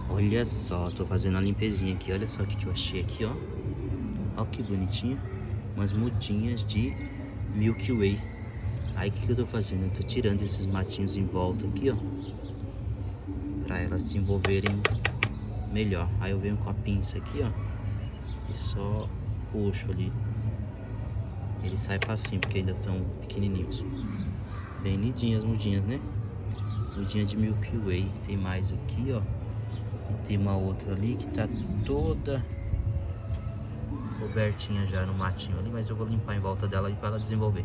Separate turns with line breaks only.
Olha só, tô fazendo a limpezinha aqui. Olha só o que que eu achei aqui, ó. Ó que bonitinho. Umas mudinhas de Milky Way. Aí o que que eu tô fazendo? Eu tô tirando esses matinhos em volta aqui, ó, pra elas desenvolverem melhor. Aí eu venho com a pinça aqui, ó, e só puxo ali. Ele sai facinho, porque ainda estão pequenininhos. Bem lindinhas as mudinhas, né? Mudinha de Milky Way. Tem mais aqui, ó. E tem uma outra ali que tá toda cobertinha já no matinho ali, mas eu vou limpar em volta dela aí para ela desenvolver.